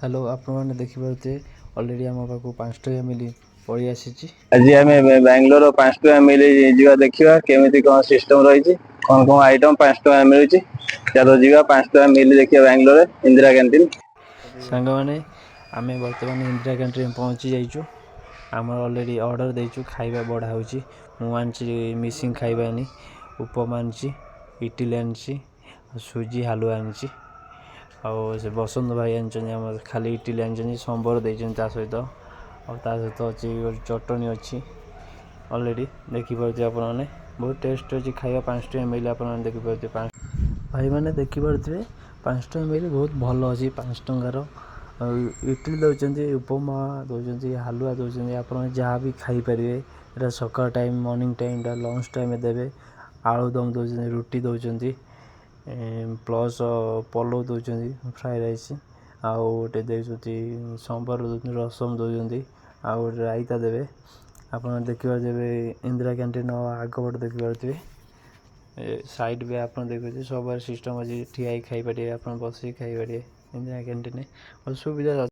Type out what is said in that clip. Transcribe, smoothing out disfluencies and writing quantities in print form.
Hello आपने देखिपे already आम पाक 5 टका मिली पलि आसी। आज आम बांग्लोर 5 टका मिल जा देखा केमी कौन सिस्टम रही कौन कौन आइटम 5 टका मिलूँ चलो जा 5 टका मिल देखिए बांग्लोर इंदिरा कैंटीन सांग मैंने आम बर्तमान इंदिरा कैंटीन पहुँची जाइचु। आम अलरेडी ऑर्डर देचु खाइबा बढ़ा हो मिसिंग खाइबा आनी उपमा आनी इडली आनी सुजी हालुआ आनी से बसंत भाई आम खाली इडली आनी संबर देते सहित सहित अच्छी चटनी अच्छी अलरेडी देखिपे आपने बहुत टेस्ट अच्छी खाଇବା 5 टका मिल आप देखिपे भाई मैंने देखिपे 5 टका मिल बहुत भल अच्छी 5 टकार इडली दौरान उपमा दौरान हालुआ दौरान आप जहाँ भी खाईपर यहाँ सका time morning time lunch time देवे आलूदम दौरान रुटी दौरान प्लस पलौ दौरान फ्राए राइस आउ गोटे देती संबर रसम दौरान आउ गोटे रायता देवे आप देखिपे इंदिरा कैंटीन आगपट देखिपे साइड भी आप देखिए सब सिस्टम अच्छी ठिया खाईपर आप बस खाईपर इंदिरा कैंटीन सुविधा।